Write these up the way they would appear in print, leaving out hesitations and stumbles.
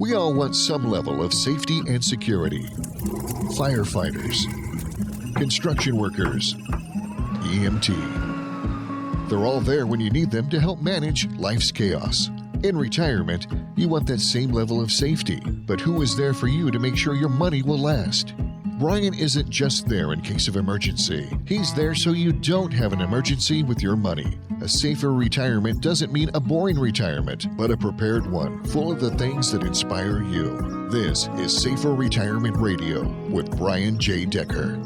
We all want some level of safety and security. Firefighters, construction workers, EMT. They're all there when you need them to help manage life's chaos. In retirement, you want that same level of safety, but who is there for you to make sure your money will last? Brian isn't just there in case of emergency. He's there so you don't have an emergency with your money. A safer retirement doesn't mean a boring retirement, but a prepared one, full of the things that inspire you. This is Safer Retirement Radio with Brian J. Decker.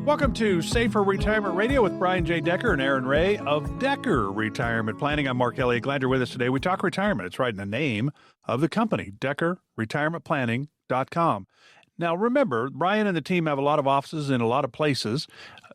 Welcome to Safer Retirement Radio with Brian J. Decker and Arrin Wray of Decker Retirement Planning. I'm Mark Elliott. Glad you're with us today. We talk retirement. It's right in the name of the company, DeckerRetirementPlanning.com. Now, remember, Brian and the team have a lot of offices in a lot of places,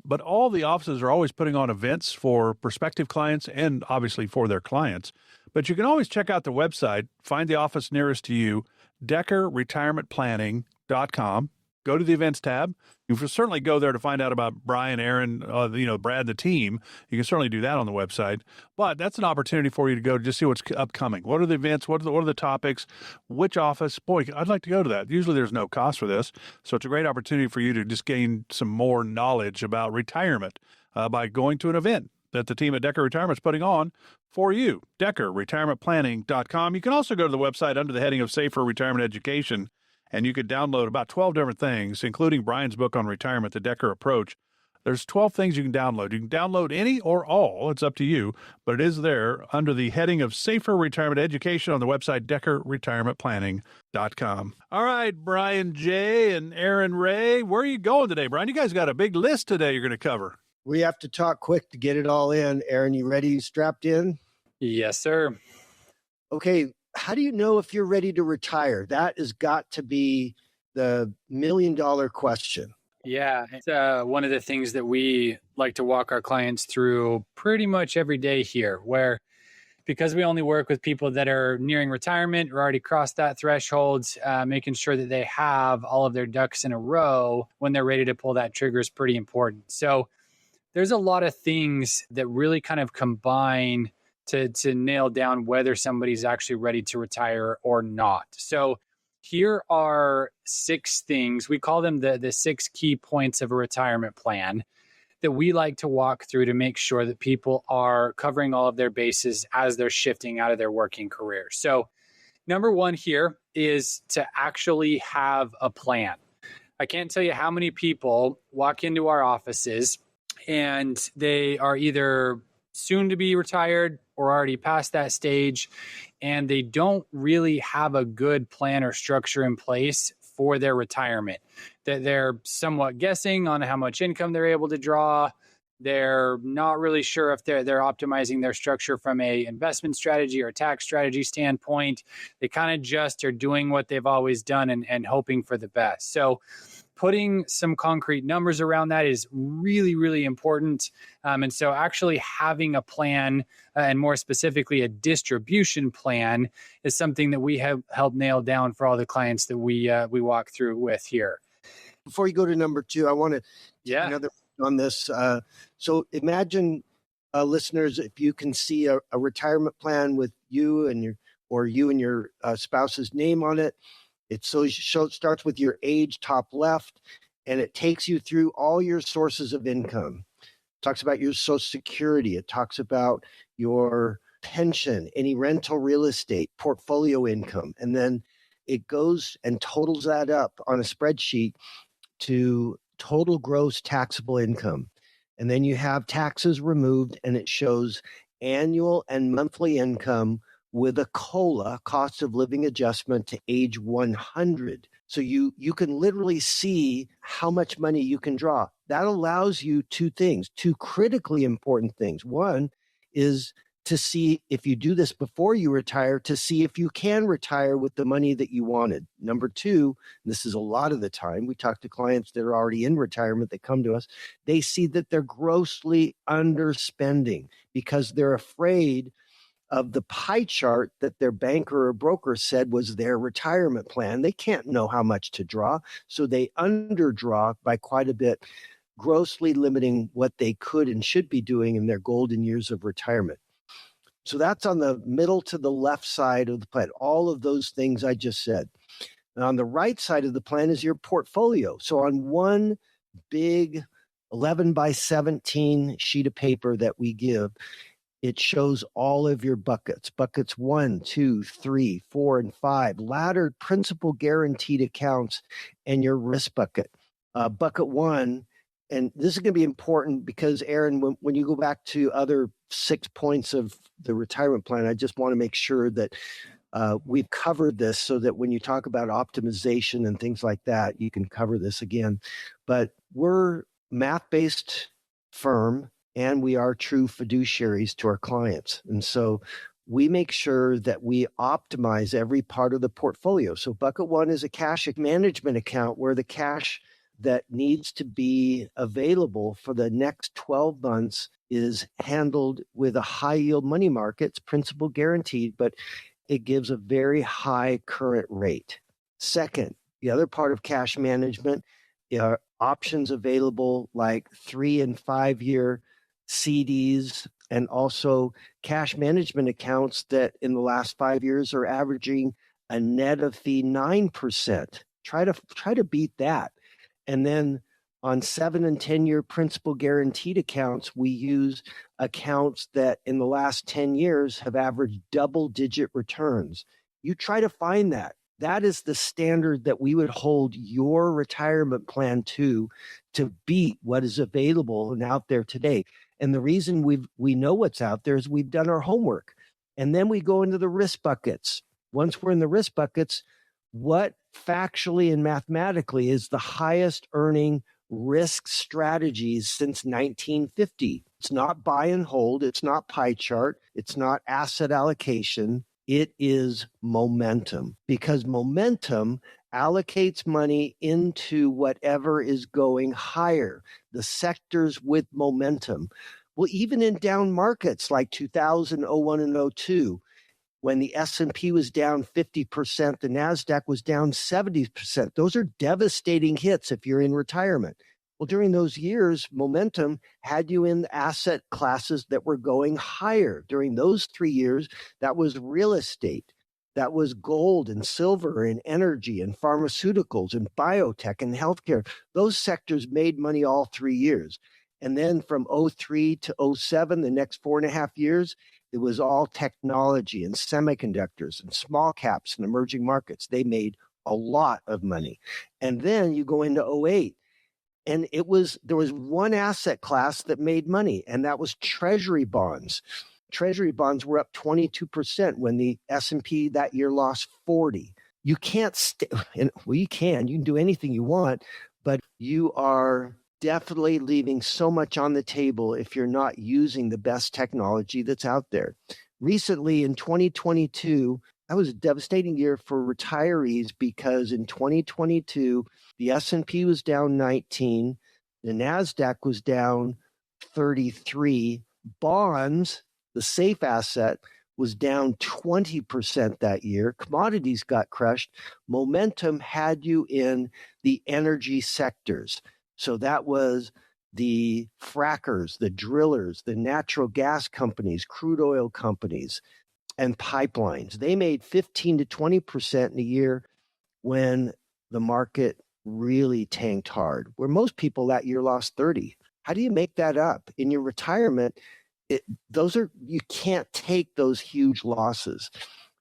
but all the offices are always putting on events for prospective clients and obviously for their clients. But you can always check out the website, find the office nearest to you, DeckerRetirementPlanning.com. Go to the events tab. You can certainly go there to find out about Brian, Aaron, Brad, the team. You can certainly do that on the website. But that's an opportunity for you to go to just see what's upcoming. What are the events? What are the topics? Which office? Boy, I'd like to go to that. Usually there's no cost for this. So it's a great opportunity for you to just gain some more knowledge about retirement by going to an event that the team at Decker Retirement is putting on for you. DeckerRetirementPlanning.com. You can also go to the website under the heading of Safer Retirement Education, and you could download about 12 different things, including Brian's book on retirement, The Decker Approach. There's 12 things you can download. You can download any or all. It's up to you, but it is there under the heading of Safer Retirement Education on the website, DeckerRetirementPlanning.com. All right, Brian J. and Arrin Wray, where are you going today, Brian? You guys got a big list today you're going to cover. We have to talk quick to get it all in. Arrin, you ready? You strapped in? Yes, sir. Okay. How do you know if you're ready to retire? That has got to be the million-dollar question. Yeah, it's one of the things that we like to walk our clients through pretty much every day here, where because we only work with people that are nearing retirement or already crossed that threshold, making sure that they have all of their ducks in a row when they're ready to pull that trigger is pretty important. So there's a lot of things that really kind of combine to nail down whether somebody's actually ready to retire or not. So here are 6 things. We call them the 6 key points of a retirement plan that we like to walk through to make sure that people are covering all of their bases as they're shifting out of their working career. So number 1 here is to actually have a plan. I can't tell you how many people walk into our offices and they are either soon to be retired or already past that stage, and they don't really have a good plan or structure in place for their retirement. That they're somewhat guessing on how much income they're able to draw. They're not really sure if they're optimizing their structure from a investment strategy or tax strategy standpoint. They kind of just are doing what they've always done and hoping for the best. So putting some concrete numbers around that is really, really important. And so actually having a plan and more specifically a distribution plan is something that we have helped nail down for all the clients that we walk through with here. Before you go to number 2, I want to another on this. So imagine listeners, if you can see a retirement plan with you and your spouse's name on it. It starts with your age, top left, and it takes you through all your sources of income. It talks about your Social Security. It talks about your pension, any rental real estate, portfolio income. And then it goes and totals that up on a spreadsheet to total gross taxable income. And then you have taxes removed, and it shows annual and monthly income with a COLA, cost of living adjustment, to age 100. So you can literally see how much money you can draw. That allows you 2 things, 2 critically important things. One is to see if you do this before you retire, to see if you can retire with the money that you wanted. Number 2, and this is a lot of the time, we talk to clients that are already in retirement that come to us, they see that they're grossly underspending because they're afraid of the pie chart that their banker or broker said was their retirement plan. They can't know how much to draw, so they underdraw by quite a bit, grossly limiting what they could and should be doing in their golden years of retirement. So that's on the middle to the left side of the plan. All of those things I just said. And on the right side of the plan is your portfolio. So on one big 11 by 17 sheet of paper that we give, it shows all of your buckets 1, 2, 3, 4, and 5, laddered principal guaranteed accounts, and your risk bucket. Bucket 1, and this is going to be important because, Arrin, when you go back to other 6 points of the retirement plan, I just want to make sure that we've covered this so that when you talk about optimization and things like that, you can cover this again. But we're math-based firm, and we are true fiduciaries to our clients. And so we make sure that we optimize every part of the portfolio. So bucket 1 is a cash management account where the cash that needs to be available for the next 12 months is handled with a high yield money market. It's principal guaranteed, but it gives a very high current rate. Second, the other part of cash management are options available like 3 and 5 year CDs, and also cash management accounts that in the last 5 years are averaging a net of fee 9%. Try to beat that. And then on 7 and 10 year principal guaranteed accounts, we use accounts that in the last 10 years have averaged double-digit returns. You try to find that. That is the standard that we would hold your retirement plan to beat what is available and out there today. And the reason we know what's out there is we've done our homework. And then we go into the risk buckets. Once we're in the risk buckets, what factually and mathematically is the highest earning risk strategies since 1950? It's not buy and hold. It's not pie chart. It's not asset allocation. It is momentum, because momentum allocates money into whatever is going higher, the sectors with momentum. Well, even in down markets like 2000, 01, and 02, when the S&P was down 50%, the NASDAQ was down 70%. Those are devastating hits if you're in retirement. Well, during those years, momentum had you in asset classes that were going higher. During those 3 years, that was real estate, that was gold and silver and energy and pharmaceuticals and biotech and healthcare. Those sectors made money all 3 years. And then from 03 to 07, the next 4.5 years, it was all technology and semiconductors and small caps and emerging markets. They made a lot of money. And then you go into 08. And there was one asset class that made money, and that was treasury bonds. Treasury bonds were up 22% when the S&P that year lost 40. You can't you can do anything you want, but you are definitely leaving so much on the table if you're not using the best technology that's out there. Recently in 2022, that was a devastating year for retirees because in 2022, the S&P was down 19, the NASDAQ was down 33, bonds, the safe asset, was down 20% that year. Commodities got crushed. Momentum had you in the energy sectors. So that was the frackers, the drillers, the natural gas companies, crude oil companies, and pipelines. They made 15 to 20% in a year when the market really tanked hard, where most people that year lost 30. How do you make that up? In your retirement, you can't take those huge losses.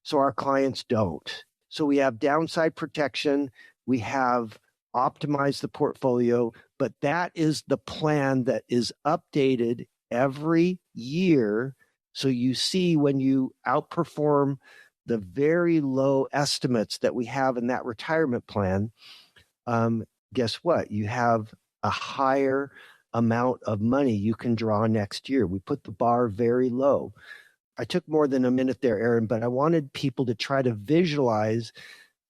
So our clients don't. So we have downside protection. We have optimized the portfolio, but that is the plan that is updated every year. So you see when you outperform the very low estimates that we have in that retirement plan, guess what? You have a higher amount of money you can draw next year. We put the bar very low. I took more than a minute there, Arrin, but I wanted people to try to visualize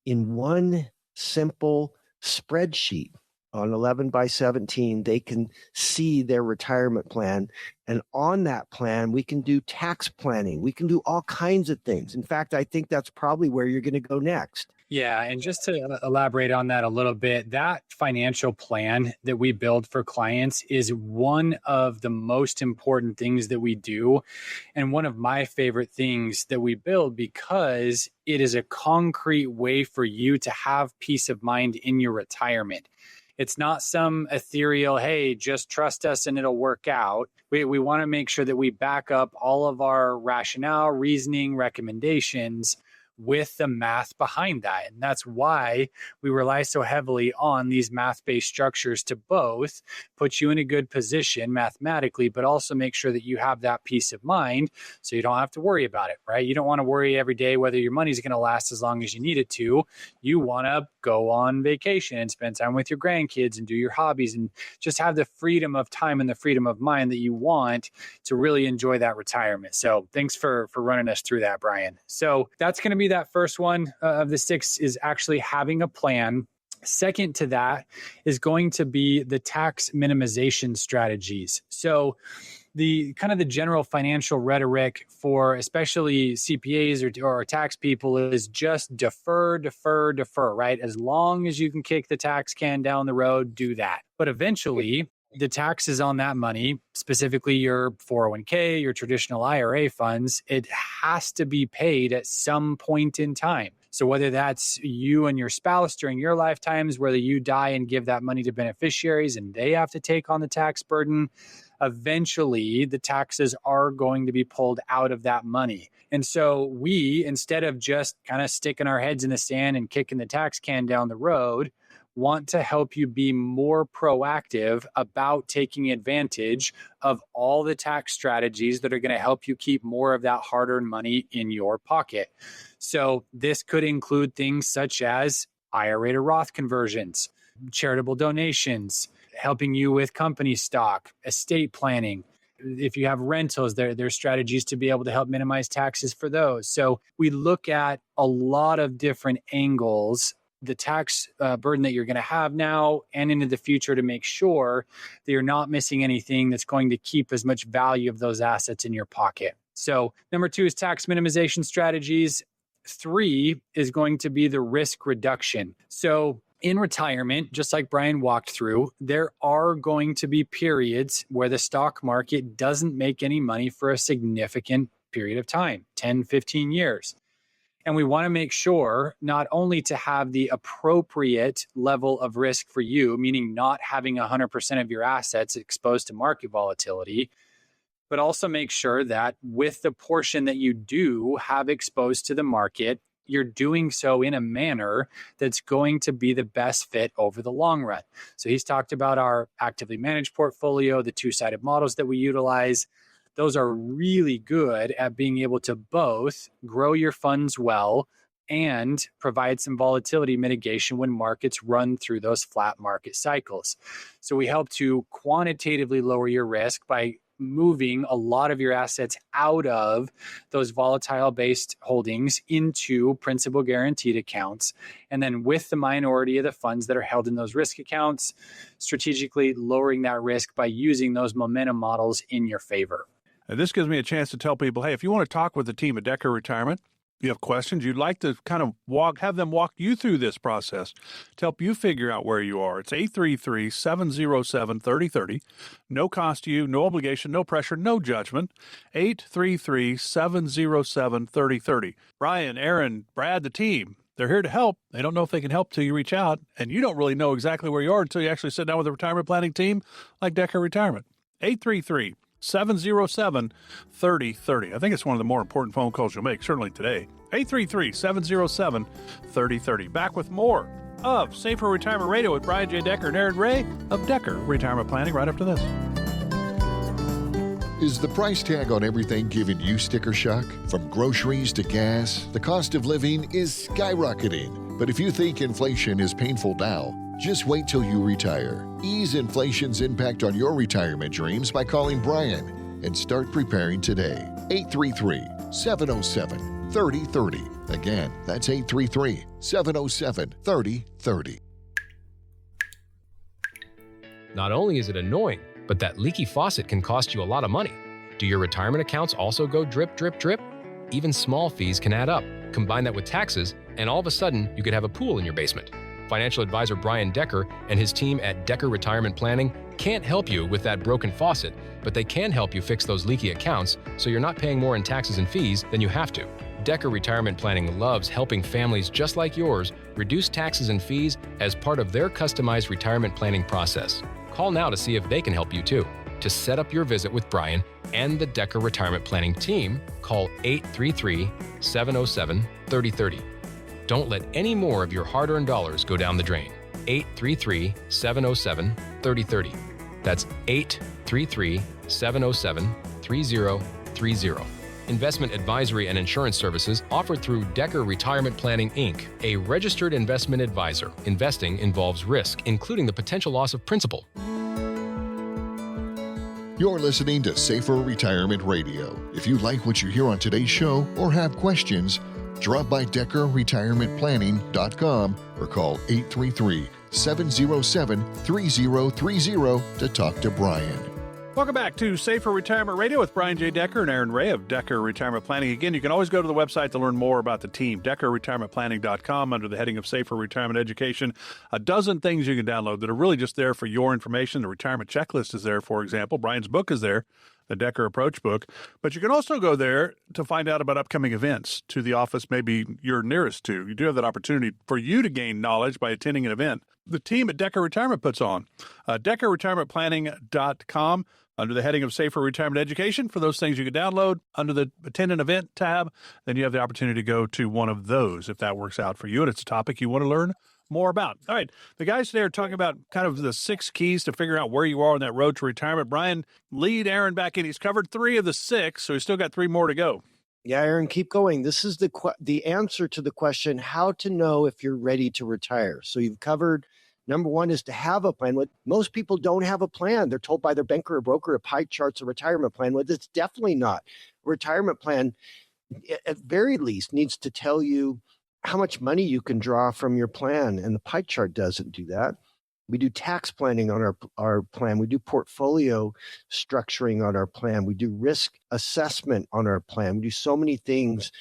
in one simple spreadsheet on 11 by 17, they can see their retirement plan. And on that plan, we can do tax planning. We can do all kinds of things. In fact, I think that's probably where you're going to go next. Yeah. And just to elaborate on that a little bit, that financial plan that we build for clients is one of the most important things that we do. And one of my favorite things that we build, because it is a concrete way for you to have peace of mind in your retirement. It's not some ethereal, hey, just trust us and it'll work out. We want to make sure that we back up all of our rationale, reasoning, recommendations with the math behind that. And that's why we rely so heavily on these math-based structures to both put you in a good position mathematically, but also make sure that you have that peace of mind so you don't have to worry about it, right? You don't want to worry every day whether your money's going to last as long as you need it to. You want to go on vacation and spend time with your grandkids and do your hobbies and just have the freedom of time and the freedom of mind that you want to really enjoy that retirement. So thanks for running us through that, Brian. So that's going to be that first one of the 6 is actually having a plan. Second to that is going to be the tax minimization strategies. So the kind of the general financial rhetoric for especially CPAs or tax people is just defer, right? As long as you can kick the tax can down the road, do that. But eventually, the taxes on that money, specifically your 401k, your traditional IRA funds, it has to be paid at some point in time. So whether that's you and your spouse during your lifetimes, whether you die and give that money to beneficiaries and they have to take on the tax burden, eventually the taxes are going to be pulled out of that money. And so we, instead of just kind of sticking our heads in the sand and kicking the tax can down the road, want to help you be more proactive about taking advantage of all the tax strategies that are going to help you keep more of that hard-earned money in your pocket. So this could include things such as IRA to Roth conversions, charitable donations, helping you with company stock, estate planning. If you have rentals, there's strategies to be able to help minimize taxes for those. So we look at a lot of different angles, the tax burden that you're going to have now and into the future, to make sure that you're not missing anything that's going to keep as much value of those assets in your pocket. So number 2 is tax minimization strategies. 3 is going to be the risk reduction. So in retirement, just like Brian walked through, there are going to be periods where the stock market doesn't make any money for a significant period of time, 10, 15 years. And we want to make sure not only to have the appropriate level of risk for you, meaning not having 100% of your assets exposed to market volatility, but also make sure that with the portion that you do have exposed to the market, you're doing so in a manner that's going to be the best fit over the long run. So he's talked about our actively managed portfolio, the 2-sided models that we utilize. Those are really good at being able to both grow your funds well and provide some volatility mitigation when markets run through those flat market cycles. So we help to quantitatively lower your risk by moving a lot of your assets out of those volatile based holdings into principal guaranteed accounts. And then with the minority of the funds that are held in those risk accounts, strategically lowering that risk by using those momentum models in your favor. And this gives me a chance to tell people, hey, if you want to talk with the team at Decker Retirement, you have questions, you'd like to kind of have them walk you through this process to help you figure out where you are. It's 833-707-3030. No cost to you, no obligation, no pressure, no judgment. 833-707-3030. Brian, Arrin, Brad, the team, they're here to help. They don't know if they can help till you reach out, and you don't really know exactly where you are until you actually sit down with a retirement planning team like Decker Retirement. 833-707-3030. I think it's one of the more important phone calls you'll make, certainly today. 833-707-3030. Back with more of Safer Retirement Radio with Brian J. Decker and Arrin Wray of Decker Retirement Planning right after this. Is the price tag on everything giving you sticker shock? From groceries to gas, the cost of living is skyrocketing. But if you think inflation is painful now, just wait till you retire. Ease inflation's impact on your retirement dreams by calling Brian and start preparing today. 833-707-3030. Again, that's 833-707-3030. Not only is it annoying, but that leaky faucet can cost you a lot of money. Do your retirement accounts also go drip, drip, drip? Even small fees can add up. Combine that with taxes, and all of a sudden, you could have a pool in your basement. Financial advisor Brian Decker and his team at Decker Retirement Planning can't help you with that broken faucet, but they can help you fix those leaky accounts so you're not paying more in taxes and fees than you have to. Decker Retirement Planning loves helping families just like yours reduce taxes and fees as part of their customized retirement planning process. Call now to see if they can help you too. To set up your visit with Brian and the Decker Retirement Planning team, call 833-707-3030. Don't let any more of your hard-earned dollars go down the drain. 833-707-3030. That's 833-707-3030. Investment advisory and insurance services offered through Decker Retirement Planning, Inc., a registered investment advisor. Investing involves risk, including the potential loss of principal. You're listening to Safer Retirement Radio. If you like what you hear on today's show or have questions, drop by DeckerRetirementPlanning.com or call 833-707-3030 to talk to Brian. Welcome back to Safer Retirement Radio with Brian J. Decker and Arrin Wray of Decker Retirement Planning. Again, you can always go to the website to learn more about the team, DeckerRetirementPlanning.com, under the heading of Safer Retirement Education. A dozen things you can download that are really just there for your information. The retirement checklist is there, for example. Brian's book is there, the Decker Approach book. But you can also go there to find out about upcoming events to the office maybe you're nearest to. You do have that opportunity for you to gain knowledge by attending an event the team at Decker Retirement puts on. DeckerRetirementPlanning.com. Under the heading of Safer Retirement Education, for those things you can download under the Attend an Event tab, then you have the opportunity to go to one of those if that works out for you and it's a topic you want to learn more about. All right, the guys today are talking about kind of the 6 keys to figure out where you are on that road to retirement. Brian, lead Arrin back in. He's covered 3 of the 6, so he's still got 3 more to go. Yeah, Arrin, keep going. This is the answer to the question, how to know if you're ready to retire. So you've covered number 1 is to have a plan. What most people don't have a plan. They're told by their banker or broker a pie chart's a retirement plan. Well, it's definitely not. A retirement plan, at very least, needs to tell you how much money you can draw from your plan, and the pie chart doesn't do that. We do tax planning on our plan. We do portfolio structuring on our plan. We do risk assessment on our plan. We do so many things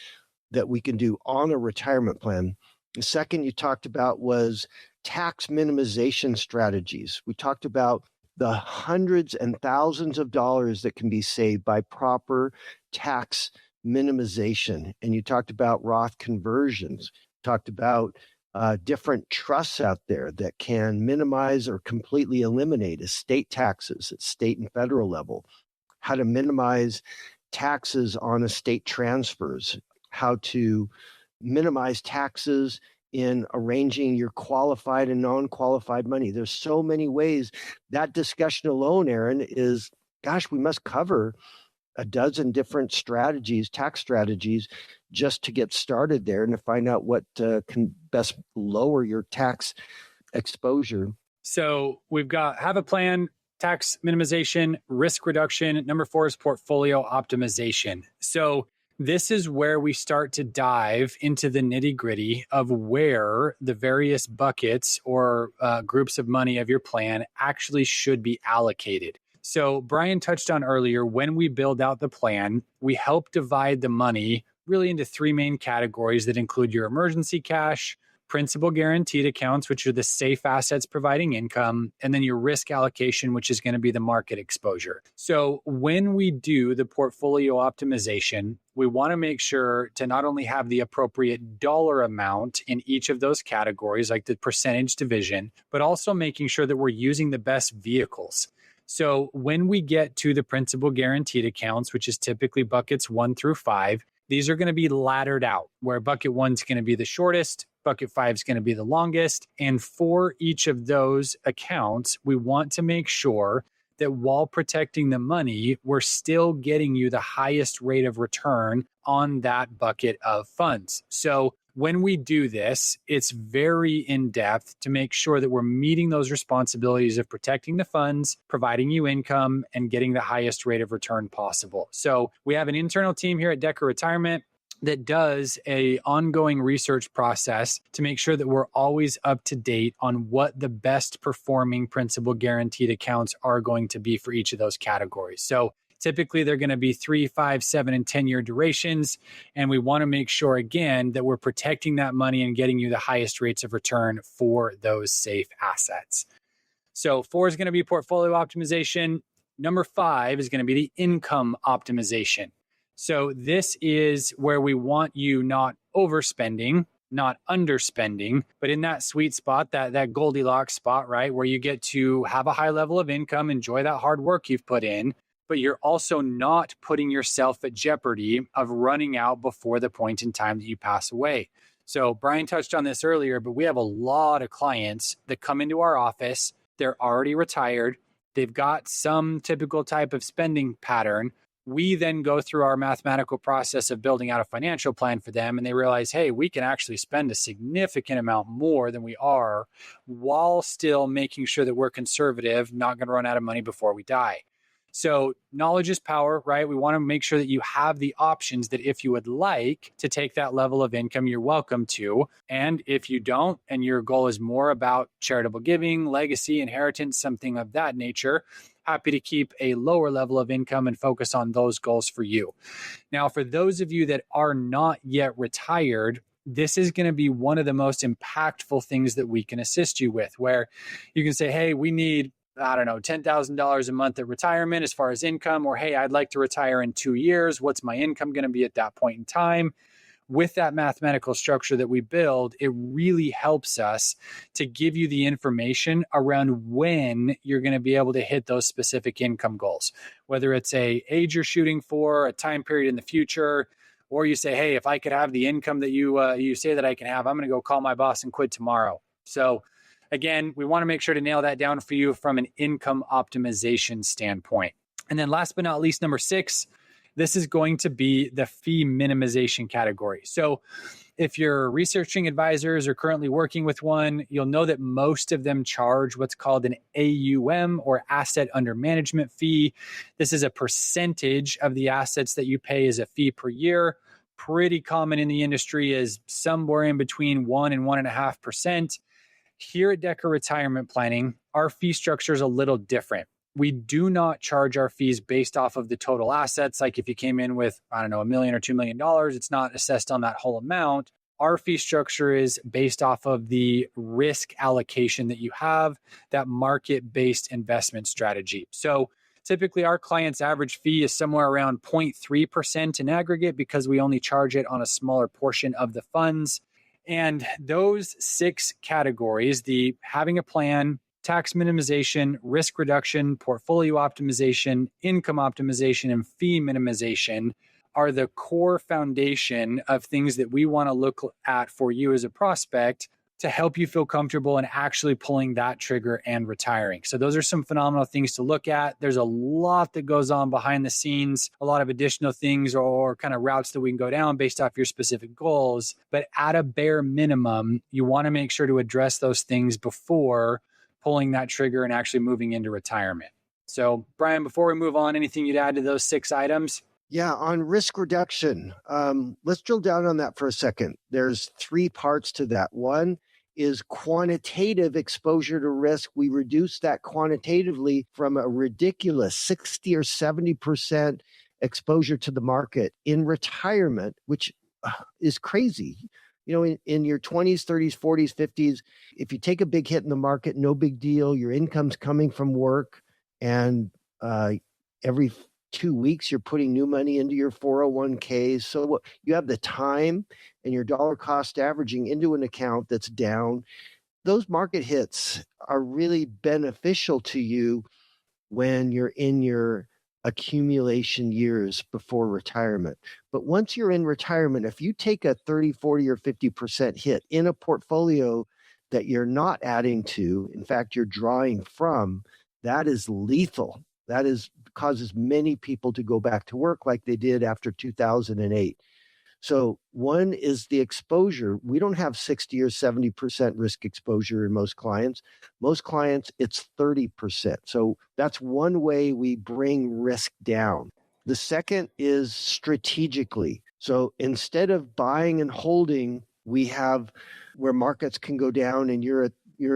that we can do on a retirement plan. The second you talked about was tax minimization strategies. We talked about the hundreds and thousands of dollars that can be saved by proper tax minimization. And you talked about Roth conversions, talked about different trusts out there that can minimize or completely eliminate estate taxes at state and federal level, how to minimize taxes on estate transfers, how to minimize taxes in arranging your qualified and non-qualified money. There's so many ways. That discussion alone, Arrin, is, gosh, we must cover a dozen different strategies, tax strategies, just to get started there and to find out what can best lower your tax exposure. So we've got have a plan, tax minimization, risk reduction. Number 4 is portfolio optimization. So this is where we start to dive into the nitty-gritty of where the various buckets or groups of money of your plan actually should be allocated. So Brian touched on earlier, when we build out the plan, we help divide the money really into 3 main categories that include your emergency cash, principal guaranteed accounts, which are the safe assets providing income, and then your risk allocation, which is going to be the market exposure. So when we do the portfolio optimization, we want to make sure to not only have the appropriate dollar amount in each of those categories, like the percentage division, but also making sure that we're using the best vehicles. So when we get to the principal guaranteed accounts, which is typically buckets 1 through 5, these are going to be laddered out, where bucket 1 is going to be the shortest, bucket 5 is going to be the longest. And for each of those accounts, we want to make sure that while protecting the money, we're still getting you the highest rate of return on that bucket of funds. So when we do this, it's very in-depth to make sure that we're meeting those responsibilities of protecting the funds, providing you income, and getting the highest rate of return possible. So we have an internal team here at Decker Retirement that does a ongoing research process to make sure that we're always up to date on what the best performing principal guaranteed accounts are going to be for each of those categories. So Typically, they're going to be 3, 5, 7, and 10-year durations. And we want to make sure, again, that we're protecting that money and getting you the highest rates of return for those safe assets. So 4 is going to be portfolio optimization. Number 5 is going to be the income optimization. So this is where we want you not overspending, not underspending, but in that sweet spot, that Goldilocks spot, right? Where you get to have a high level of income, enjoy that hard work you've put in, but you're also not putting yourself at jeopardy of running out before the point in time that you pass away. So Brian touched on this earlier, but we have a lot of clients that come into our office. They're already retired. They've got some typical type of spending pattern. We then go through our mathematical process of building out a financial plan for them, and they realize, hey, we can actually spend a significant amount more than we are while still making sure that we're conservative, not going to run out of money before we die. So knowledge is power, right? We want to make sure that you have the options that if you would like to take that level of income, you're welcome to. And if you don't, and your goal is more about charitable giving, legacy, inheritance, something of that nature, happy to keep a lower level of income and focus on those goals for you. Now, for those of you that are not yet retired, this is going to be one of the most impactful things that we can assist you with, where you can say, hey, we need $10,000 a month at retirement as far as income, or, hey, I'd like to retire in 2 years. What's my income going to be at that point in time? With that mathematical structure that we build, it really helps us to give you the information around when you're going to be able to hit those specific income goals, whether it's a age you're shooting for, a time period in the future, or you say, hey, if I could have the income that you say that I can have, I'm going to go call my boss and quit tomorrow. So again, we want to make sure to nail that down for you from an income optimization standpoint. And then last but not least, number 6, this is going to be the fee minimization category. So if you're researching advisors or currently working with one, you'll know that most of them charge what's called an AUM, or asset under management fee. This is a percentage of the assets that you pay as a fee per year. Pretty common in the industry is somewhere in between 1 and 1.5%. Here at Decker Retirement Planning, our fee structure is a little different. We do not charge our fees based off of the total assets. Like if you came in with, $1 million or $2 million, it's not assessed on that whole amount. Our fee structure is based off of the risk allocation that you have, that market-based investment strategy. So typically our client's average fee is somewhere around 0.3% in aggregate, because we only charge it on a smaller portion of the funds. And those 6 categories, the having a plan, tax minimization, risk reduction, portfolio optimization, income optimization, and fee minimization, are the core foundation of things that we want to look at for you as a prospect to help you feel comfortable in actually pulling that trigger and retiring. So those are some phenomenal things to look at. There's a lot that goes on behind the scenes, a lot of additional things or kind of routes that we can go down based off your specific goals. But at a bare minimum, you want to make sure to address those things before pulling that trigger and actually moving into retirement. So Brian, before we move on, anything you'd add to those 6 items? Yeah, on risk reduction, let's drill down on that for a second. There's 3 parts to that. One is quantitative exposure to risk. We reduce that quantitatively from a ridiculous 60 or 70% exposure to the market in retirement, which is crazy. In your 20s, 30s, 40s, 50s, if you take a big hit in the market, no big deal. Your income's coming from work, and every 2 weeks, you're putting new money into your 401ks. So you have the time and your dollar cost averaging into an account that's down. Those market hits are really beneficial to you when you're in your accumulation years before retirement. But once you're in retirement, if you take a 30, 40, or 50% hit in a portfolio that you're not adding to, in fact, you're drawing from, that is lethal. That causes many people to go back to work like they did after 2008. So one is the exposure. We don't have 60 or 70% risk exposure in most clients. Most clients, it's 30%. So that's one way we bring risk down. The second is strategically. So instead of buying and holding, we have where markets can go down and you're at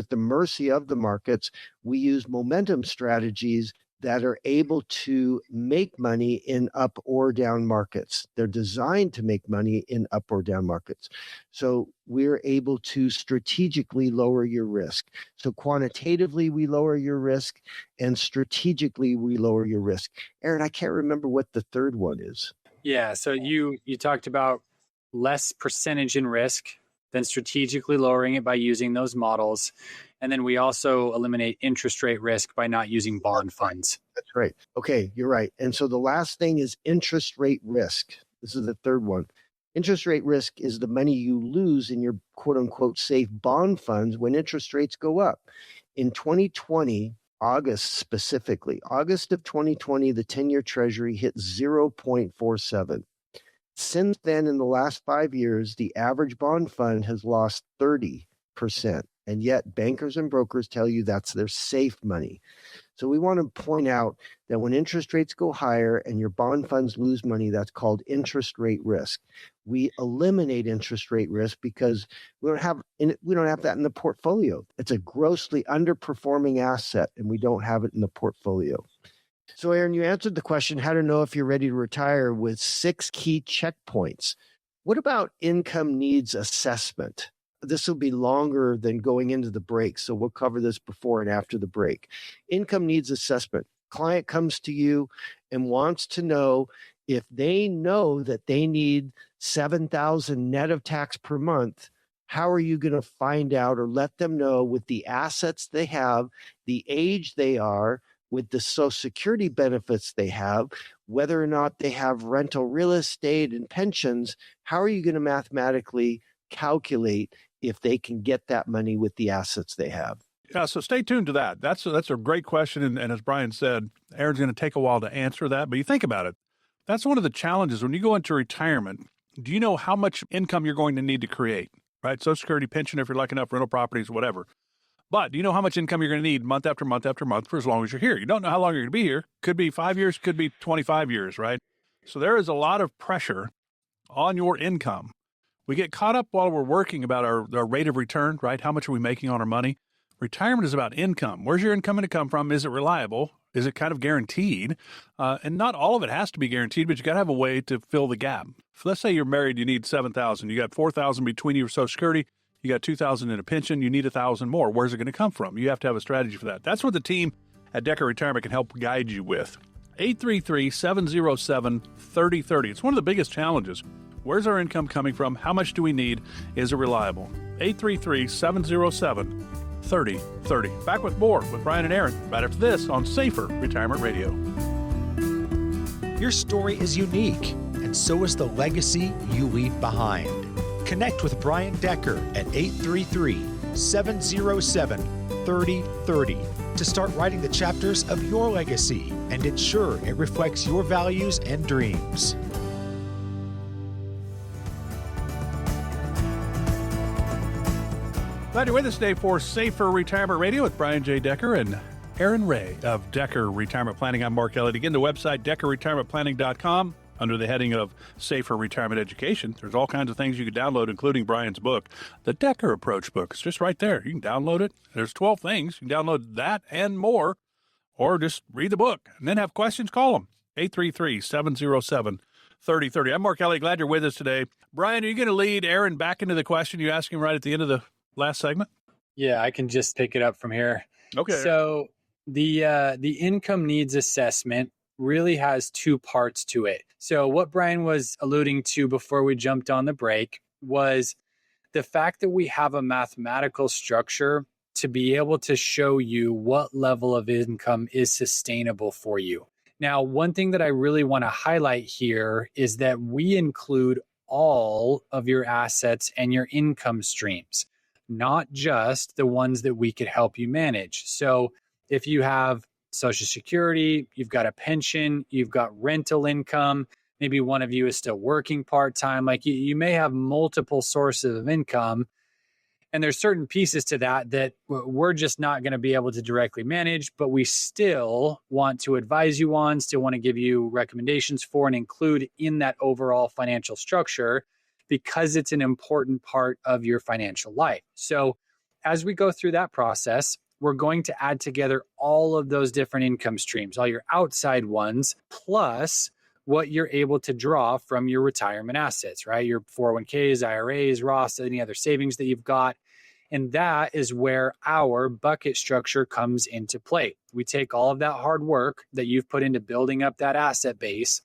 the mercy of the markets. We use momentum strategies that are able to make money in up or down markets. They're designed to make money in up or down markets. So we're able to strategically lower your risk. So quantitatively, we lower your risk, and strategically, we lower your risk. Arrin, I can't remember what the third one is. Yeah, so you talked about less percentage in risk, then strategically lowering it by using those models. And then we also eliminate interest rate risk by not using bond funds. That's right. Okay, you're right. And so the last thing is interest rate risk. This is the third one. Interest rate risk is the money you lose in your quote unquote safe bond funds when interest rates go up. In 2020, August specifically, August of 2020, the 10-year Treasury hit 0.47. Since then, in the last 5 years, the average bond fund has lost 30%. And yet bankers and brokers tell you that's their safe money. So we want to point out that when interest rates go higher and your bond funds lose money, that's called interest rate risk. We eliminate interest rate risk because we don't have that in the portfolio. It's a grossly underperforming asset, and we don't have it in the portfolio. So Arrin, you answered the question, how to know if you're ready to retire, with 6 key checkpoints. What about income needs assessment? This will be longer than going into the break, so we'll cover this before and after the break. Income needs assessment. Client comes to you and wants to know if they know that they need $7,000 net of tax per month. How are you going to find out or let them know with the assets they have, the age they are, with the Social Security benefits they have, whether or not they have rental real estate and pensions? How are you going to mathematically calculate if they can get that money with the assets they have? Yeah, so stay tuned to that. That's a great question. And as Brian said, Arrin's going to take a while to answer that. But you think about it. That's one of the challenges. When you go into retirement, do you know how much income you're going to need to create, right? Social Security, pension, if you're lucky enough, rental properties, whatever. But do you know how much income you're going to need month after month after month for as long as you're here? You don't know how long you're going to be here. Could be 5 years, could be 25 years, right? So there is a lot of pressure on your income. We get caught up while we're working about our rate of return, right? How much are we making on our money? Retirement is about income. Where's your income going to come from? Is it reliable? Is it kind of guaranteed? And not all of it has to be guaranteed, but you got to have a way to fill the gap. So let's say you're married, you need $7,000. You got $4,000 between your Social Security. You got $2,000 in a pension. You need $1,000 more. Where's it going to come from? You have to have a strategy for that. That's what the team at Decker Retirement can help guide you with. 833-707-3030. It's one of the biggest challenges. Where's our income coming from? How much do we need? Is it reliable? 833-707-3030. Back with more with Brian and Arrin right after this on Safer Retirement Radio. Your story is unique, and so is the legacy you leave behind. Connect with Brian Decker at 833-707-3030 to start writing the chapters of your legacy and ensure it reflects your values and dreams. Glad you're with us today for Safer Retirement Radio with Brian J. Decker and Arrin Wray of Decker Retirement Planning. I'm Mark Elliott. Again, the website, deckerretirementplanning.com. Under the heading of Safer Retirement Education, there's all kinds of things you can download, including Brian's book, The Decker Approach Book. It's just right there. You can download it. There's 12 things. You can download that and more, or just read the book. And then have questions, call them. 833-707-3030. I'm Mark Elliott. Glad you're with us today. Brian, are you going to lead Arrin back into the question you asked him right at the end of the last segment? Yeah, I can just pick it up from here. Okay. So the income needs assessment really has 2 parts to it. So what Brian was alluding to before we jumped on the break was the fact that we have a mathematical structure to be able to show you what level of income is sustainable for you. Now, one thing that I really want to highlight here is that we include all of your assets and your income streams, not just the ones that we could help you manage. So if you have Social Security, you've got a pension, you've got rental income, maybe one of you is still working part-time, like you may have multiple sources of income. And there's certain pieces to that we're just not going to be able to directly manage, but we still want to advise you on, still want to give you recommendations for and include in that overall financial structure because it's an important part of your financial life. So as we go through that process, we're going to add together all of those different income streams, all your outside ones, plus what you're able to draw from your retirement assets, right? Your 401ks, IRAs, Roths, any other savings that you've got. And that is where our bucket structure comes into play. We take all of that hard work that you've put into building up that asset base,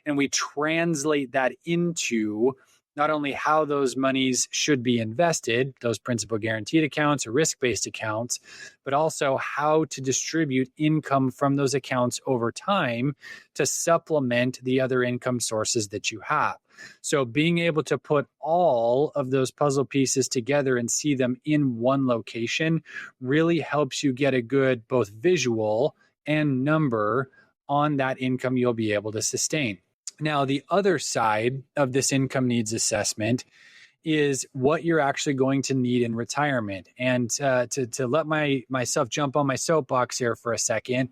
and we translate that into not only how those monies should be invested, those principal guaranteed accounts or risk-based accounts, but also how to distribute income from those accounts over time to supplement the other income sources that you have. So being able to put all of those puzzle pieces together and see them in one location really helps you get a good both visual and number on that income you'll be able to sustain. Now, the other side of this income needs assessment is what you're actually going to need in retirement. And to let myself jump on my soapbox here for a second,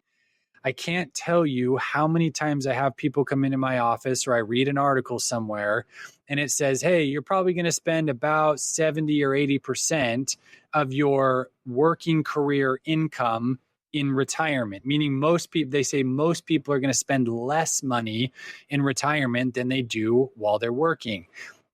I can't tell you how many times I have people come into my office or I read an article somewhere and it says, hey, you're probably going to spend about 70 or 80% of your working career income in retirement, meaning most people, they say most people are going to spend less money in retirement than they do while they're working.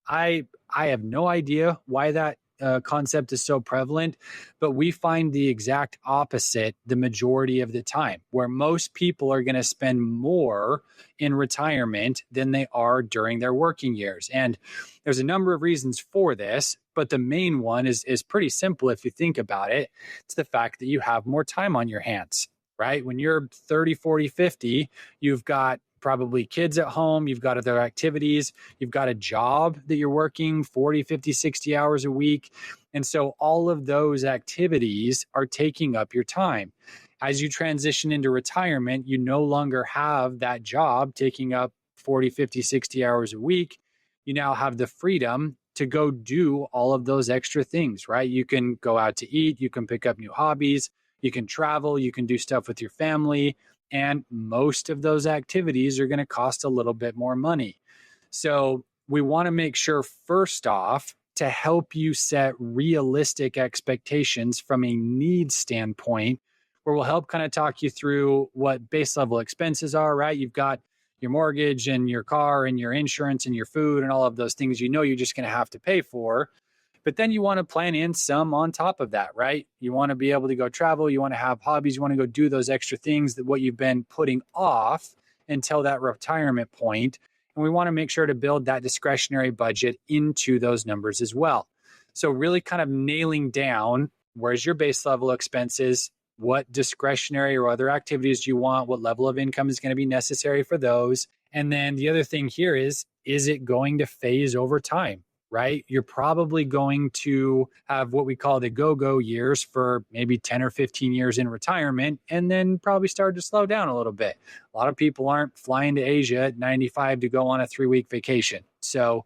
I have no idea why that concept is so prevalent, but we find the exact opposite the majority of the time, where most people are going to spend more in retirement than they are during their working years. And there's a number of reasons for this, but the main one is pretty simple if you think about it. It's the fact that you have more time on your hands, right? When you're 30, 40, 50, you've got probably kids at home, you've got other activities, you've got a job that you're working 40, 50, 60 hours a week. And so all of those activities are taking up your time. As you transition into retirement, you no longer have that job taking up 40, 50, 60 hours a week. You now have the freedom to go do all of those extra things, right? You can go out to eat, you can pick up new hobbies, you can travel, you can do stuff with your family. And most of those activities are going to cost a little bit more money. So we want to make sure, first off, to help you set realistic expectations from a needs standpoint, where we'll help kind of talk you through what base level expenses are, right? You've got your mortgage and your car and your insurance and your food and all of those things you're just going to have to pay for. But then you want to plan in some on top of that, right? You want to be able to go travel. You want to have hobbies. You want to go do those extra things that what you've been putting off until that retirement point. And we want to make sure to build that discretionary budget into those numbers as well. So really kind of nailing down where's your base level expenses, what discretionary or other activities do you want, what level of income is going to be necessary for those. And then the other thing here is it going to phase over time? Right? You're probably going to have what we call the go-go years for maybe 10 or 15 years in retirement, and then probably start to slow down a little bit. A lot of people aren't flying to Asia at 95 to go on a 3-week vacation. So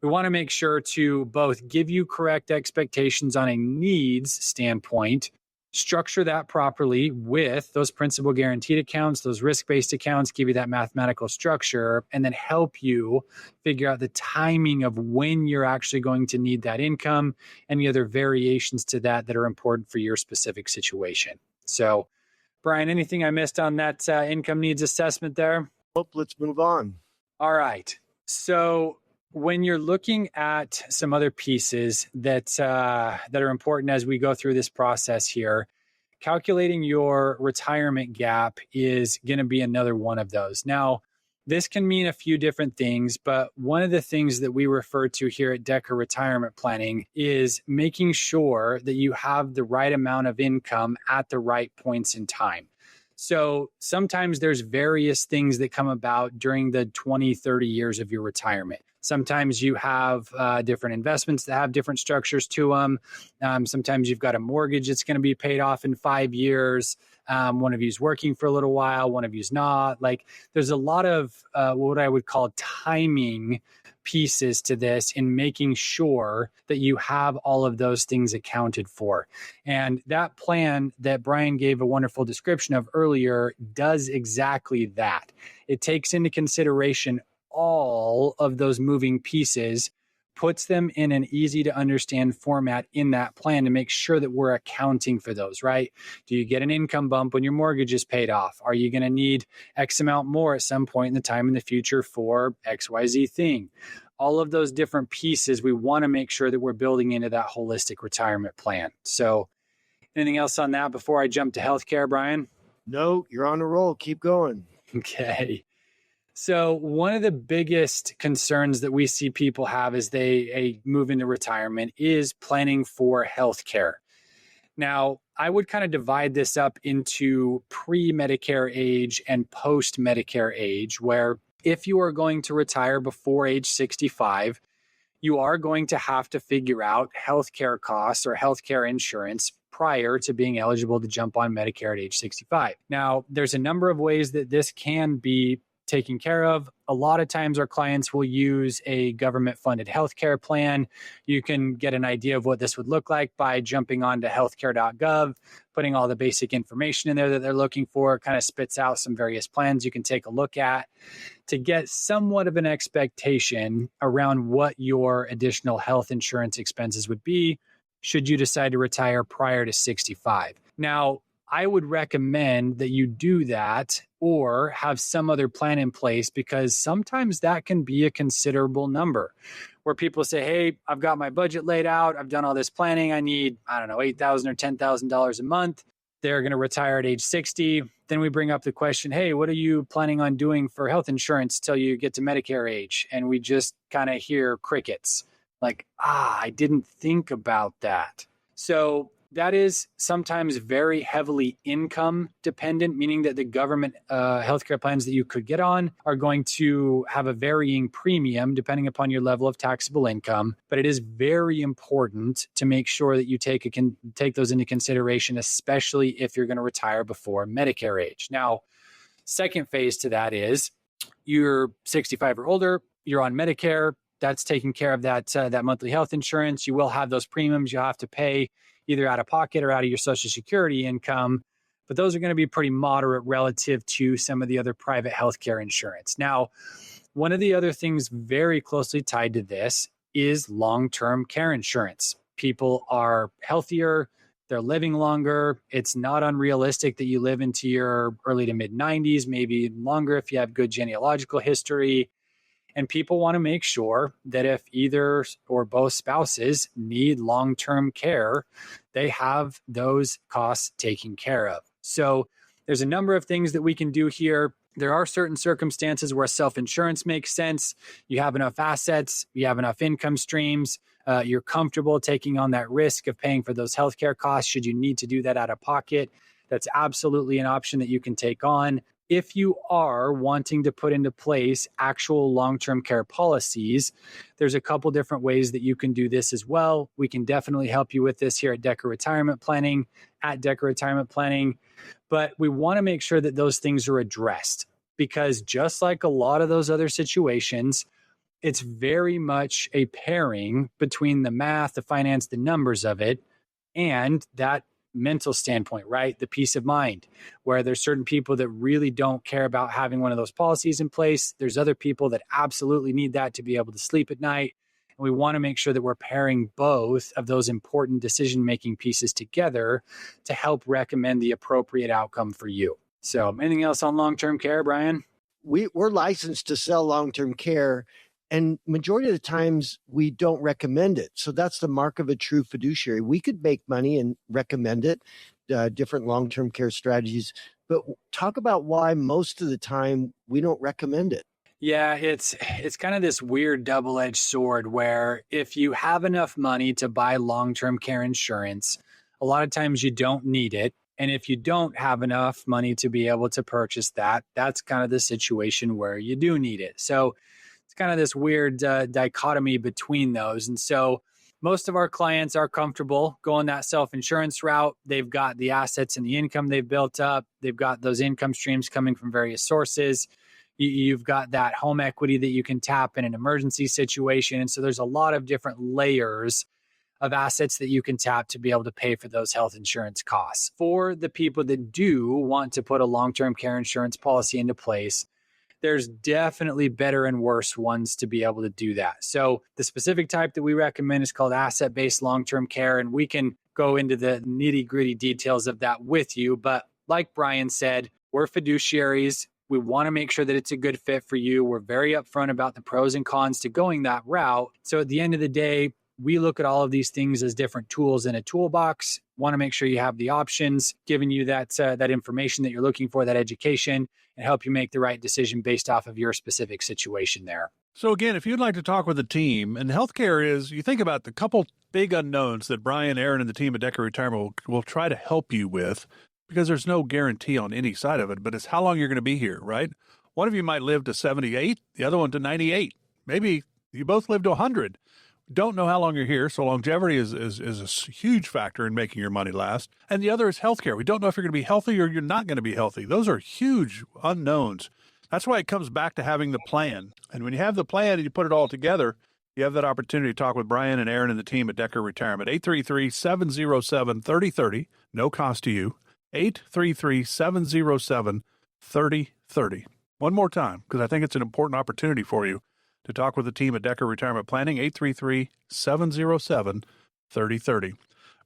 we want to make sure to both give you correct expectations on a needs standpoint, structure that properly with those principal guaranteed accounts, those risk-based accounts, give you that mathematical structure, and then help you figure out the timing of when you're actually going to need that income, any other variations to that are important for your specific situation. So, Brian, anything I missed on that income needs assessment there? Nope, let's move on. All right. So when you're looking at some other pieces that are important as we go through this process here, calculating your retirement gap is going to be another one of those. Now, this can mean a few different things, but one of the things that we refer to here at Decker Retirement Planning is making sure that you have the right amount of income at the right points in time. So sometimes there's various things that come about during the 20, 30 years of your retirement. Sometimes you have different investments that have different structures to them. Sometimes you've got a mortgage that's going to be paid off in 5 years. One of you's working for a little while, one of you's not. Like there's a lot of what I would call timing pieces to this in making sure that you have all of those things accounted for. And that plan that Brian gave a wonderful description of earlier does exactly that. It takes into consideration all of those moving pieces puts them in an easy to understand format in that plan to make sure that we're accounting for those, right? Do you get an income bump when your mortgage is paid off? Are you going to need X amount more at some point in the time in the future for XYZ thing? All of those different pieces, we want to make sure that we're building into that holistic retirement plan. So anything else on that before I jump to healthcare, Brian? No, you're on a roll. Keep going. Okay. So one of the biggest concerns that we see people have as they move into retirement is planning for healthcare. Now, I would kind of divide this up into pre-Medicare age and post-Medicare age, where if you are going to retire before age 65, you are going to have to figure out healthcare costs or healthcare insurance prior to being eligible to jump on Medicare at age 65. Now, there's a number of ways that this can be taken care of. A lot of times our clients will use a government-funded healthcare plan. You can get an idea of what this would look like by jumping onto healthcare.gov, putting all the basic information in there that they're looking for. It kind of spits out some various plans you can take a look at to get somewhat of an expectation around what your additional health insurance expenses would be should you decide to retire prior to 65. Now, I would recommend that you do that or have some other plan in place, because sometimes that can be a considerable number where people say, hey, I've got my budget laid out. I've done all this planning. I need, $8,000 or $10,000 a month. They're going to retire at age 60. Then we bring up the question, hey, what are you planning on doing for health insurance till you get to Medicare age? And we just kind of hear crickets like, I didn't think about that. So that is sometimes very heavily income dependent, meaning that the government healthcare plans that you could get on are going to have a varying premium depending upon your level of taxable income. But it is very important to make sure that you take those into consideration, especially if you're going to retire before Medicare age. Now, second phase to that is you're 65 or older, you're on Medicare. That's taking care of that monthly health insurance. You will have those premiums you'll have to pay either out of pocket or out of your Social Security income, but those are going to be pretty moderate relative to some of the other private healthcare insurance. Now, one of the other things very closely tied to this is long-term care insurance. People are healthier, they're living longer. It's not unrealistic that you live into your early to mid 90s, maybe longer if you have good genealogical history. And people want to make sure that if either or both spouses need long-term care, they have those costs taken care of. So there's a number of things that we can do here. There are certain circumstances where self-insurance makes sense. You have enough assets, you have enough income streams, you're comfortable taking on that risk of paying for those healthcare costs should you need to do that out of pocket. That's absolutely an option that you can take on. If you are wanting to put into place actual long-term care policies, there's a couple different ways that you can do this as well. We can definitely help you with this here at Decker Retirement Planning, but we want to make sure that those things are addressed, because just like a lot of those other situations, it's very much a pairing between the math, the finance, the numbers of it, and that mental standpoint, right? The peace of mind, where there's certain people that really don't care about having one of those policies in place. There's other people that absolutely need that to be able to sleep at night. And we want to make sure that we're pairing both of those important decision-making pieces together to help recommend the appropriate outcome for you. So anything else on long-term care, Brian? We're licensed to sell long-term care, and majority of the times we don't recommend it. So that's the mark of a true fiduciary. We could make money and recommend it, different long-term care strategies, but talk about why most of the time we don't recommend it. Yeah, it's kind of this weird double-edged sword where if you have enough money to buy long-term care insurance, a lot of times you don't need it. And if you don't have enough money to be able to purchase that, that's kind of the situation where you do need it. So it's kind of this weird dichotomy between those. And so most of our clients are comfortable going that self-insurance route. They've got the assets and the income they've built up. They've got those income streams coming from various sources. You've got that home equity that you can tap in an emergency situation. And so there's a lot of different layers of assets that you can tap to be able to pay for those health insurance costs. For the people that do want to put a long-term care insurance policy into place, there's definitely better and worse ones to be able to do that. So the specific type that we recommend is called asset-based long-term care, and we can go into the nitty-gritty details of that with you. But like Brian said, we're fiduciaries. We want to make sure that it's a good fit for you. We're very upfront about the pros and cons to going that route. So at the end of the day, we look at all of these things as different tools in a toolbox. Want to make sure you have the options, giving you that information that you're looking for, that education, and help you make the right decision based off of your specific situation there. So again, if you'd like to talk with the team, and healthcare is, you think about the couple big unknowns that Brian, Arrin, and the team at Decker Retirement will try to help you with, because there's no guarantee on any side of it, but it's how long you're going to be here, right? One of you might live to 78, the other one to 98. Maybe you both live to 100. Don't know how long you're here, so longevity is a huge factor in making your money last. And the other is healthcare. We don't know if you're going to be healthy or you're not going to be healthy. Those are huge unknowns. That's why it comes back to having the plan. And when you have the plan and you put it all together, you have that opportunity to talk with Brian and Arrin and the team at Decker Retirement. 833-707-3030, no cost to you. 833-707-3030. One more time, because I think it's an important opportunity for you to talk with the team at Decker Retirement Planning, 833-707-3030.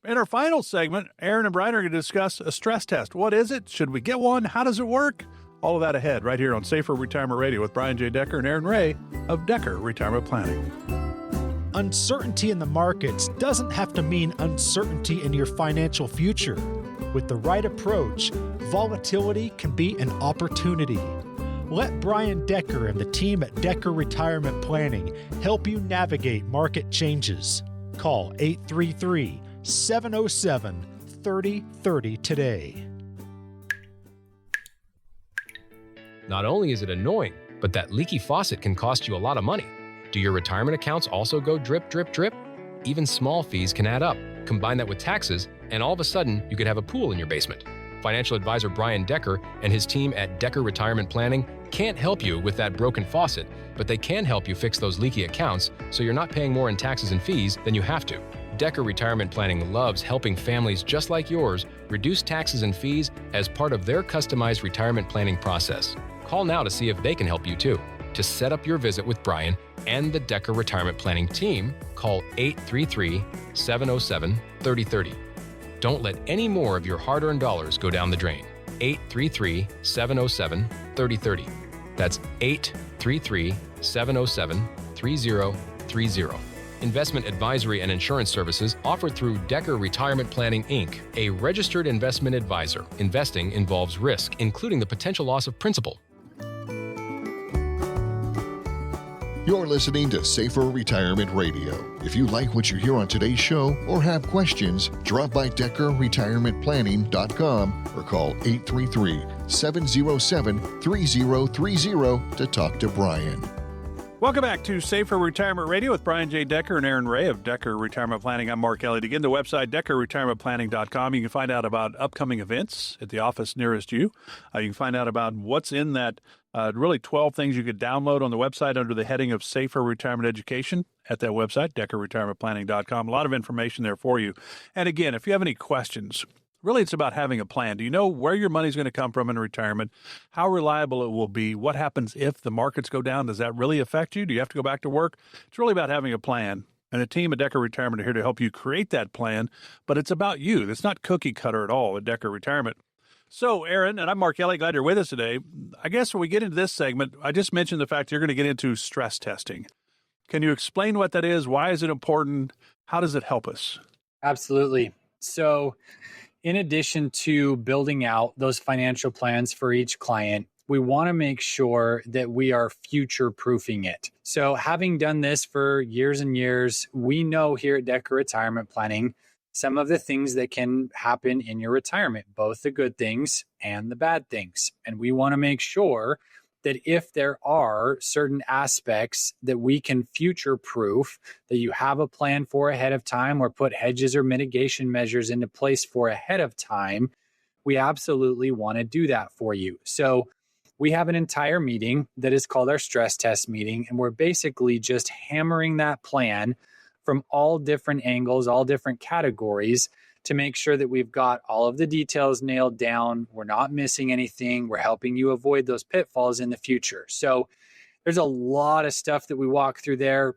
In our final segment, Arrin and Brian are going to discuss a stress test. What is it? Should we get one? How does it work? All of that ahead right here on Safer Retirement Radio with Brian J. Decker and Arrin Wray of Decker Retirement Planning. Uncertainty in the markets doesn't have to mean uncertainty in your financial future. With the right approach, volatility can be an opportunity. Let Brian Decker and the team at Decker Retirement Planning help you navigate market changes. Call 833-707-3030 today. Not only is it annoying, but that leaky faucet can cost you a lot of money. Do your retirement accounts also go drip, drip, drip? Even small fees can add up. Combine that with taxes, and all of a sudden, you could have a pool in your basement. Financial advisor Brian Decker and his team at Decker Retirement Planning can't help you with that broken faucet, but they can help you fix those leaky accounts so you're not paying more in taxes and fees than you have to. Decker Retirement Planning loves helping families just like yours reduce taxes and fees as part of their customized retirement planning process. Call now to see if they can help you too. To set up your visit with Brian and the Decker Retirement Planning team, call 833-707-3030. Don't let any more of your hard-earned dollars go down the drain. 833-707-3030. That's 833-707-3030. Investment advisory and insurance services offered through Decker Retirement Planning, Inc., a registered investment advisor. Investing involves risk, including the potential loss of principal. You're listening to Safer Retirement Radio. If you like what you hear on today's show or have questions, drop by DeckerRetirementPlanning.com or call 833-707-3030 to talk to Brian. Welcome back to Safer Retirement Radio with Brian J. Decker and Arrin Wray of Decker Retirement Planning. I'm Mark Elliott. Again, the website, DeckerRetirementPlanning.com. You can find out about upcoming events at the office nearest you. You can find out about what's in that really 12 things you could download on the website under the heading of Safer Retirement Education at that website, DeckerRetirementPlanning.com. A lot of information there for you. And again, if you have any questions, really, it's about having a plan. Do you know where your money's going to come from in retirement, how reliable it will be, what happens if the markets go down? Does that really affect you? Do you have to go back to work? It's really about having a plan. And the team at Decker Retirement are here to help you create that plan, but it's about you. It's not cookie cutter at all at Decker Retirement. So, Arrin, and I'm Mark Elliott, glad you're with us today. I guess when we get into this segment, I just mentioned the fact you're going to get into stress testing. Can you explain what that is? Why is it important? How does it help us? Absolutely. So, in addition to building out those financial plans for each client, we want to make sure that we are future-proofing it. So having done this for years and years, we know here at Decker Retirement Planning some of the things that can happen in your retirement, both the good things and the bad things. And we want to make sure that if there are certain aspects that we can future-proof, that you have a plan for ahead of time or put hedges or mitigation measures into place for ahead of time, we absolutely want to do that for you. So we have an entire meeting that is called our stress test meeting, and we're basically just hammering that plan from all different angles, all different categories to make sure that we've got all of the details nailed down. We're not missing anything. We're helping you avoid those pitfalls in the future. So there's a lot of stuff that we walk through there.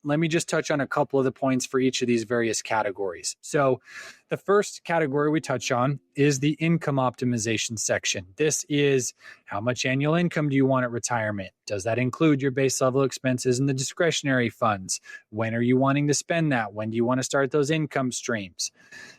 Let me just touch on a couple of the points for each of these various categories. So the first category we touch on is the income optimization section. This is how much annual income do you want at retirement? Does that include your base level expenses and the discretionary funds? When are you wanting to spend that? When do you want to start those income streams?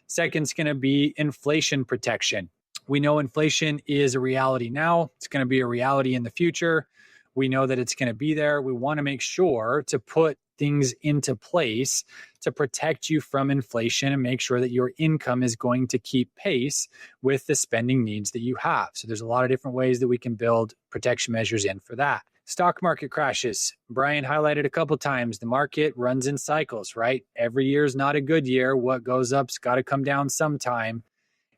Second is going to be inflation protection. We know inflation is a reality now. It's going to be a reality in the future. We know that it's going to be there. We want to make sure to put things into place to protect you from inflation and make sure that your income is going to keep pace with the spending needs that you have. So there's a lot of different ways that we can build protection measures in for that. Stock market crashes. Brian highlighted a couple times, the market runs in cycles, right? Every year is not a good year. What goes up's got to come down sometime.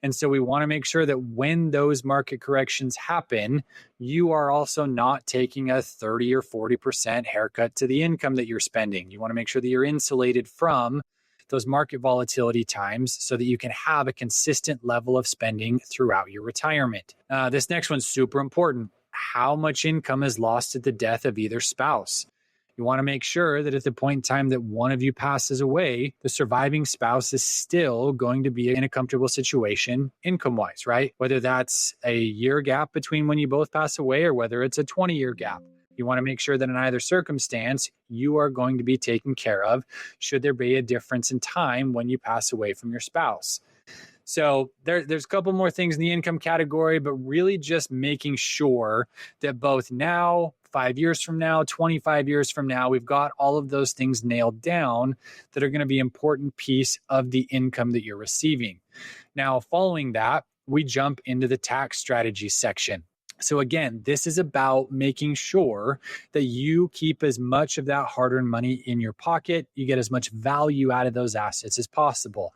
And so we want to make sure that when those market corrections happen, you are also not taking a 30 or 40% haircut to the income that you're spending. You want to make sure that you're insulated from those market volatility times so that you can have a consistent level of spending throughout your retirement. This next one's super important. How much income is lost at the death of either spouse? You want to make sure that at the point in time that one of you passes away, the surviving spouse is still going to be in a comfortable situation income-wise, right? Whether that's a year gap between when you both pass away or whether it's a 20-year gap. You want to make sure that in either circumstance, you are going to be taken care of should there be a difference in time when you pass away from your spouse. So there's a couple more things in the income category, but really just making sure that both now, 5 years from now, 25 years from now, we've got all of those things nailed down that are going to be an important piece of the income that you're receiving. Now, following that, we jump into the tax strategy section. So again, this is about making sure that you keep as much of that hard-earned money in your pocket. You get as much value out of those assets as possible.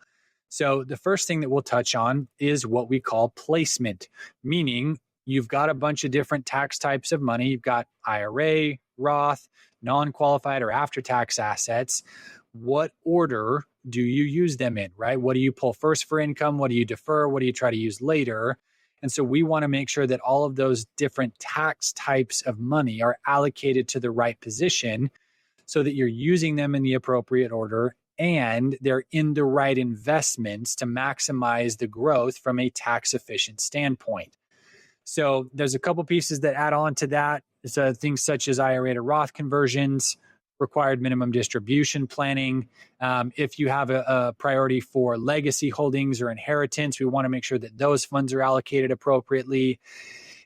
So the first thing that we'll touch on is what we call placement, meaning you've got a bunch of different tax types of money. You've got IRA, Roth, non-qualified or after-tax assets. What order do you use them in, right? What do you pull first for income? What do you defer? What do you try to use later? And so we want to make sure that all of those different tax types of money are allocated to the right position so that you're using them in the appropriate order and they're in the right investments to maximize the growth from a tax efficient standpoint. So there's a couple pieces that add on to that. So things such as IRA to Roth conversions, required minimum distribution planning. If you have a priority for legacy holdings or inheritance, we want to make sure that those funds are allocated appropriately.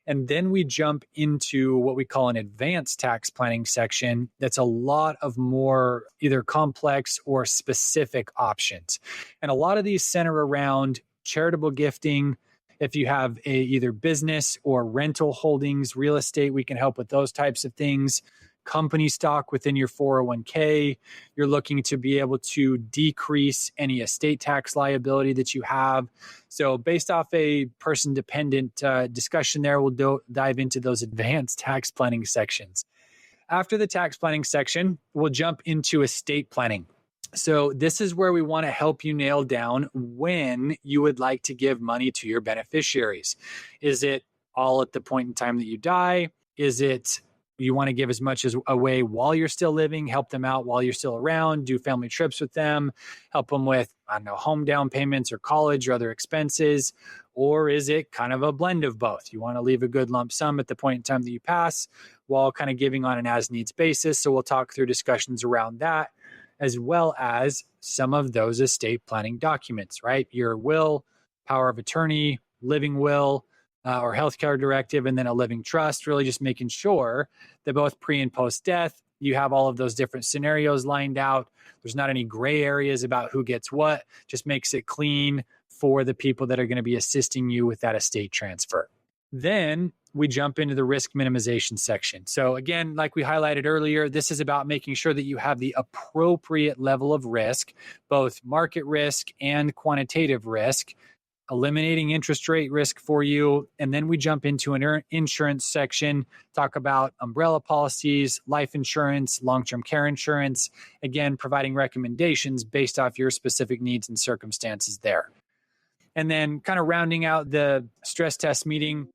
And then we jump into what we call an advanced tax planning section that's a lot of more either complex or specific options. And a lot of these center around charitable gifting. If you have either business or rental holdings, real estate, we can help with those types of things. Company stock within your 401k. You're looking to be able to decrease any estate tax liability that you have. So based off a person-dependent discussion there, we'll dive into those advanced tax planning sections. After the tax planning section, we'll jump into estate planning. So this is where we want to help you nail down when you would like to give money to your beneficiaries. Is it all at the point in time that you die? Is it you want to give as much as away while you're still living, help them out while you're still around, do family trips with them, help them with, home down payments or college or other expenses? Or is it kind of a blend of both? You want to leave a good lump sum at the point in time that you pass while kind of giving on an as-needs basis. So we'll talk through discussions around that, as well as some of those estate planning documents, right? Your will, power of attorney, living will, or healthcare directive, and then a living trust, really just making sure that both pre and post death, you have all of those different scenarios lined out. There's not any gray areas about who gets what, just makes it clean for the people that are going to be assisting you with that estate transfer. Then we jump into the risk minimization section. So again, like we highlighted earlier, this is about making sure that you have the appropriate level of risk, both market risk and quantitative risk, eliminating interest rate risk for you. And then we jump into an insurance section, talk about umbrella policies, life insurance, long-term care insurance, again, providing recommendations based off your specific needs and circumstances there. And then kind of rounding out the stress test meeting,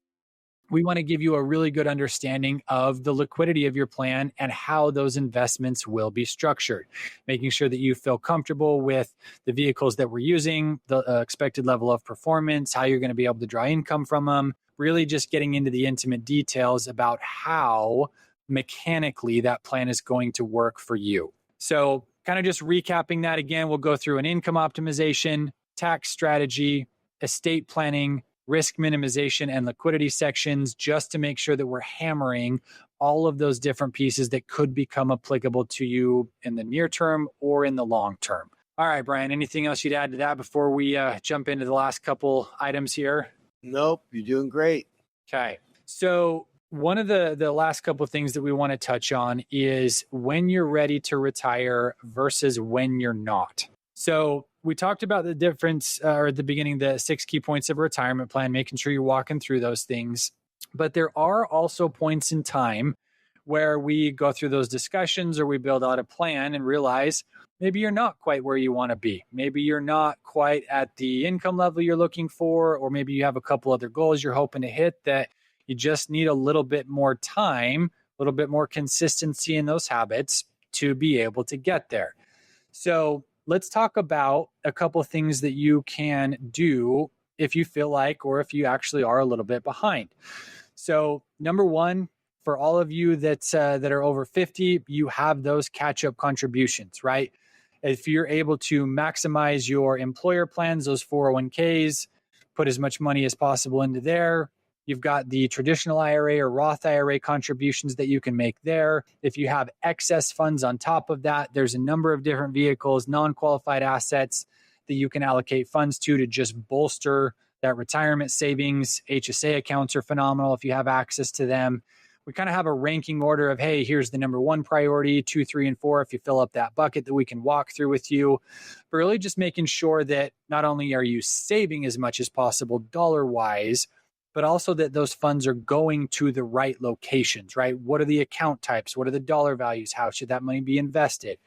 we want to give you a really good understanding of the liquidity of your plan and how those investments will be structured, making sure that you feel comfortable with the vehicles that we're using, the expected level of performance, how you're going to be able to draw income from them, really just getting into the intimate details about how mechanically that plan is going to work for you. So kind of just recapping that again, we'll go through an income optimization, tax strategy, estate planning, risk minimization, and liquidity sections, just to make sure that we're hammering all of those different pieces that could become applicable to you in the near term or in the long term. All right, Brian, anything else you'd add to that before we jump into the last couple items here? Nope, you're doing great. Okay. So one of the last couple of things that we want to touch on is when you're ready to retire versus when you're not. So we talked about the difference or at the beginning, the 6 key points of a retirement plan, making sure you're walking through those things. But there are also points in time where we go through those discussions or we build out a plan and realize maybe you're not quite where you want to be. Maybe you're not quite at the income level you're looking for, or maybe you have a couple other goals you're hoping to hit that you just need a little bit more time, a little bit more consistency in those habits to be able to get there. So let's talk about a couple of things that you can do if you feel like, or if you actually are a little bit behind. So number one, for all of you that are over 50, you have those catch-up contributions, right? If you're able to maximize your employer plans, those 401ks, put as much money as possible into there. You've got the traditional IRA or Roth IRA contributions that you can make there. If you have excess funds on top of that, there's a number of different vehicles, non-qualified assets that you can allocate funds to just bolster that retirement savings. HSA accounts are phenomenal if you have access to them. We kind of have a ranking order of, hey, here's the number 1 priority, 2, 3, and 4, if you fill up that bucket that we can walk through with you. But really just making sure that not only are you saving as much as possible dollar-wise, but also that those funds are going to the right locations, right? What are the account types? What are the dollar values? How should that money be invested?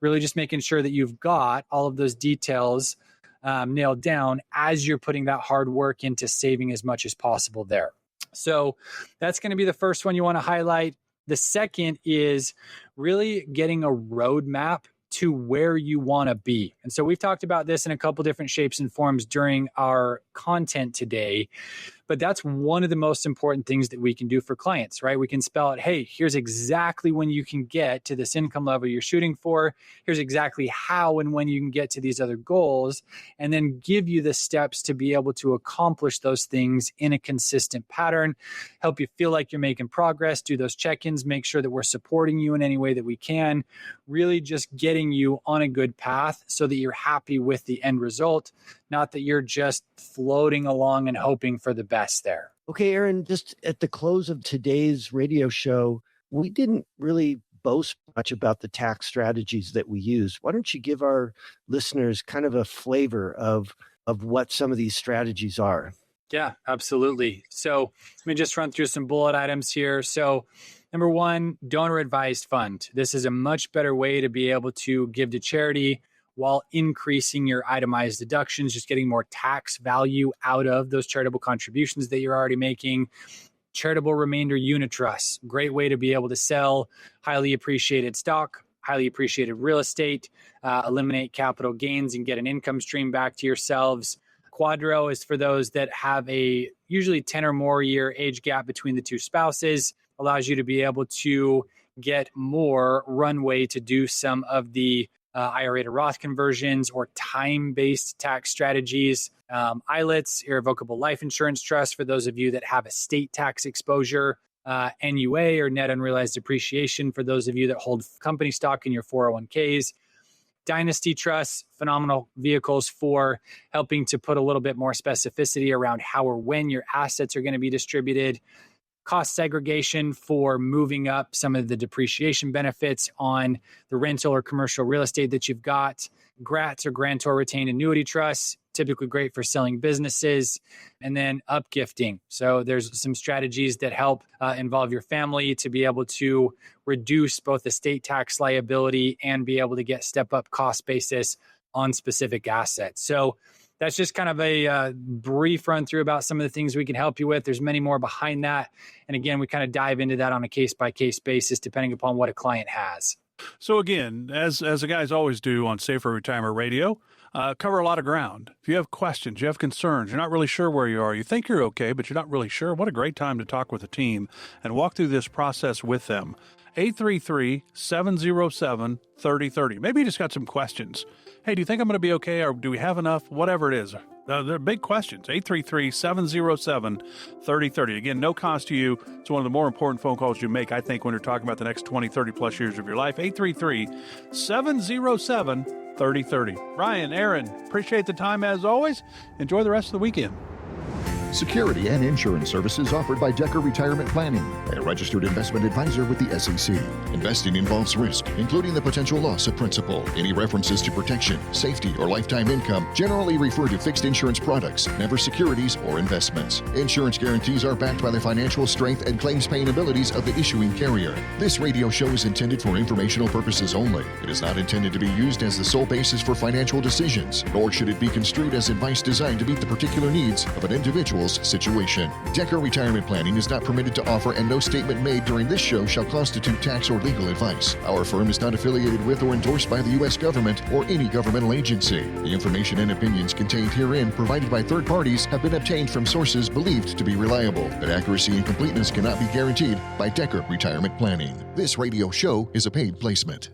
Really just making sure that you've got all of those details nailed down as you're putting that hard work into saving as much as possible there. So that's going to be the first one you want to highlight. The second is really getting a roadmap to where you want to be. And so we've talked about this in a couple different shapes and forms during our content today, but that's one of the most important things that we can do for clients, right? We can spell out, hey, here's exactly when you can get to this income level you're shooting for. Here's exactly how and when you can get to these other goals, and then give you the steps to be able to accomplish those things in a consistent pattern, help you feel like you're making progress, do those check-ins, make sure that we're supporting you in any way that we can, really just getting you on a good path so that you're happy with the end result, not that you're just floating along and hoping for the best there. Okay, Arrin, just at the close of today's radio show, we didn't really boast much about the tax strategies that we use. Why don't you give our listeners kind of a flavor of what some of these strategies are? Yeah, absolutely. So let me just run through some bullet items here. So number 1, donor advised fund. This is a much better way to be able to give to charity while increasing your itemized deductions, just getting more tax value out of those charitable contributions that you're already making. Charitable remainder unit trusts, great way to be able to sell highly appreciated stock, highly appreciated real estate, eliminate capital gains and get an income stream back to yourselves. Quadro is for those that have a usually 10 or more year age gap between the two spouses, allows you to be able to get more runway to do some of the IRA to Roth conversions or time-based tax strategies. ILITs, irrevocable life insurance trust, for those of you that have estate tax exposure. NUA, or net unrealized appreciation, for those of you that hold company stock in your 401ks. Dynasty trusts, phenomenal vehicles for helping to put a little bit more specificity around how or when your assets are going to be distributed. Cost segregation for moving up some of the depreciation benefits on the rental or commercial real estate that you've got. GRATs, or grantor retained annuity trusts, typically great for selling businesses. And then upgifting. So there's some strategies that help involve your family to be able to reduce both estate tax liability and be able to get step up cost basis on specific assets. So that's just kind of a brief run through about some of the things we can help you with. There's many more behind that. And again, we kind of dive into that on a case-by-case basis, depending upon what a client has. So again, as the guys always do on Safer Retirement Radio, cover a lot of ground. If you have questions, you have concerns, you're not really sure where you are, you think you're okay, but you're not really sure, what a great time to talk with a team and walk through this process with them. 833-707-3030. Maybe you just got some questions. Hey, do you think I'm going to be okay, or do we have enough? Whatever it is. They're big questions. 833-707-3030. Again, no cost to you. It's one of the more important phone calls you make, I think, when you're talking about the next 20, 30 plus years of your life. 833-707-3030. Brian, Arrin, appreciate the time as always. Enjoy the rest of the weekend. Security and insurance services offered by Decker Retirement Planning, a registered investment advisor with the SEC. Investing involves risk, including the potential loss of principal. Any references to protection, safety, or lifetime income generally refer to fixed insurance products, never securities or investments. Insurance guarantees are backed by the financial strength and claims paying abilities of the issuing carrier. This radio show is intended for informational purposes only. It is not intended to be used as the sole basis for financial decisions, nor should it be construed as advice designed to meet the particular needs of an individual's situation. Decker Retirement Planning is not permitted to offer, and no statement made during this show shall constitute tax or legal advice. Our firm is not affiliated with or endorsed by the U.S. government or any governmental agency. The information and opinions contained herein provided by third parties have been obtained from sources believed to be reliable, but accuracy and completeness cannot be guaranteed by Decker Retirement Planning. This radio show is a paid placement.